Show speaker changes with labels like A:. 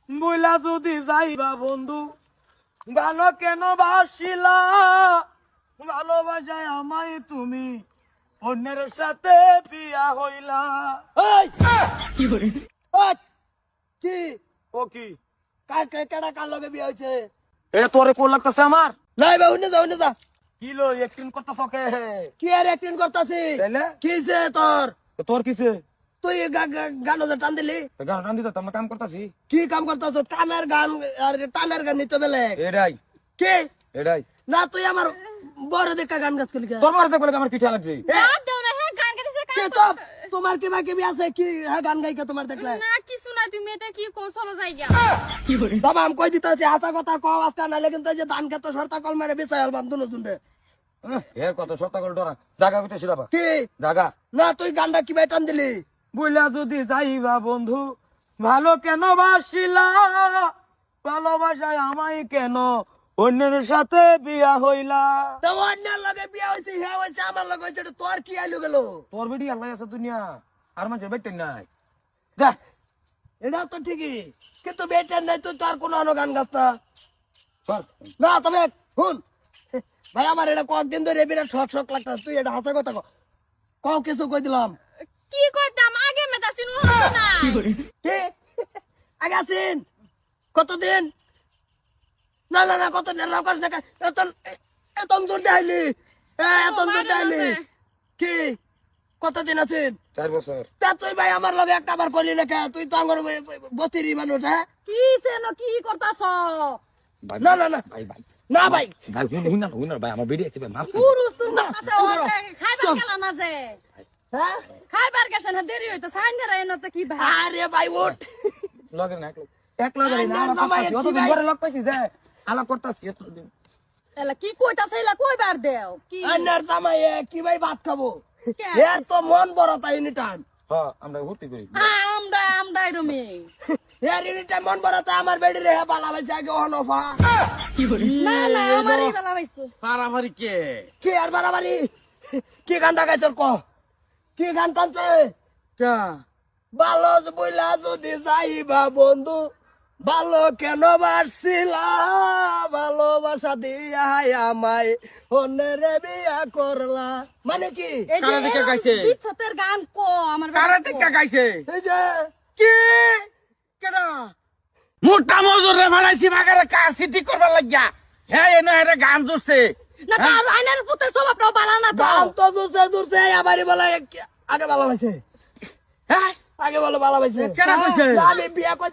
A: বইলা যদি যাইবা বন্ধু ভালো কেন বাসিলা, ভালোবাসায় আমায় তুমি অন্যের সাথে বিয়া হইলা।
B: কি
A: ও কি
B: কেডা কার লগে বিয়ে হয়েছে?
A: এটা তোরে কোন লাগতেছে আমার?
B: নাই ভাই উনি যা
A: কিলো একদিন করতেছ কে?
B: কি আর অ্যাক্টিং করতাছি?
A: তাইলে?
B: কিছে তোর?
A: তোর কিছে?
B: তুই গান টান দিলি?
A: গান টান দিতে আমরা কাম করতেছি।
B: কি কাম করতাছ? কামের গান আর টানের গান নিতে বেলে
A: এটাই
B: কি
A: এটাই
B: না তুই আমার বড় দেখা গান গাছ করলি
A: তোর মারতে বলে আমার কিঠা লাগছে।
C: বাদ দাও না, হ্যাঁ গান গাইতেছে
B: কে
C: কাম
B: তো
C: করতেছে।
B: তোমার কিবা কিবি আছে কি? হ্যাঁ গান গাইকে তোমার দেখলে
C: না কিছু না, তুমি এটা কি কৌশল যাইগা।
B: তবে আমি কই দিতেছি হাসা কথা কও আজকে নাইলে কিন্তু এই যে ধান খেত সরতা কল মেরে বেচাই আলবাম দুনো দুনরে
A: এর কত সত্তা ডরা জায়গা কইতে সিরাবা
B: কি
A: জায়গা
B: না তুই গানটা কিবা টান দিলি?
A: বইলা যদি যাইবা বন্ধু ভালো কেন বাসিলা, ভালোবাসায় আমায় কেন অন্যের সাথে বিয়া হইলা।
B: তো অন্যের লগে বিয়া হয়েছে হ্যাঁ হয়েছে আমার লগে হয়েছে তোর কি আইলু গেল?
A: তোর বেটি আল্লাহ আছে দুনিয়া আর মানুষের বেটেন নাই। যা
B: এটা তো ঠিকই কিন্তু বেটার নাই তুই তোর কোনো গান গাছ না
A: চল।
B: না তবে শুন ভাই আমার এটা কয়েকদিন ধরে বিরাট শখ শখ লাগতা তুই এটা হাসা কথা কও কিছু কই দিলাম
C: কি করতাম আগে মেতাছিন হতো না।
B: কি আগে আছেন কতদিন? না না না কতদিন রাখাস না এত এত জোর দেখাইলি এত জোর দেখাইলি কি কতদিন আছেন?
A: 4 বছর।
B: তা তুই ভাই আমার লগে একটা বার করলি লেখা তুই তো আমার বস্তিরই মানুষ হ্যাঁ
C: কি সেন কি করতাছ?
A: ভাই,
B: না না না
A: ভাই ভাই
B: না ভাই
A: ভাই হুন না ভাই আমার বেটি আছে ভাই মাফ করে।
C: পুরুষ তোর
B: না,
C: কাছে
B: তোমরা-
C: ওতে খাইবার গেল না যে।
B: হ্যাঁ
C: খাইবার গেছে না দেরি হইতো সাইন্ডার এনতে কি ভাই।
B: আরে ভাই উঠ
A: লগে না এক লগে না
B: আন্দার
A: আলাপ
B: জামাই
A: করতাছি,
B: কি
A: অতদিন
B: ভাই?
A: পরে লগ পাইছি যে আলাপ করতাছি এতদিন।
C: এলা কি কইতাছ এলা কইবার দেও কি?
B: আন্নার জামাই কি ভাই ভাত খাবো
C: কে
B: এ তো মন বড় তাই এনি টাইম
A: হ্যাঁ আমরা ভর্তি করি।
C: আমরা রুমে
B: এর এনি টাইম মন বড় তাই আমার বেডি রে বালা ভাই জাগে অনফা
C: না না আমারই বেলা পাইছো।
A: পারাপারি কে?
B: কি আর বাড়াবাড়ি কি গানটা গাইছর ক কি গান টানছে?
A: কা
B: ভালো বইলা যদি যাইবা বন্ধু ভালো কেন বাসিলা, ভালোবাসা দিয়া আমায় অন্যের বিয়া করলা মানে কি?
C: এই যে
A: কারা দিকে
C: এরম
A: গাইছে?
C: বিচ্ছতের গান কো আমার বেলা
A: কারা
C: কো।
A: থেকে গাইছে?
B: এই যে
A: কি কেডা মোটা মজুর রে বানাইছি বাগারে কার সিটি করবার লাগিয়া। হ্যাঁ এনে এটা গান জুরছে।
C: না তার আইনার পুতে স্বভাবটাও বালা না তো।
B: দাম তো জুরছে জুরছে আবারই বলে আগে ভালো পাইছে
A: হ্যাঁ
B: আগে বলো ভালো পাইছে
A: কেডা কইছে?
B: আমি বিয়া করে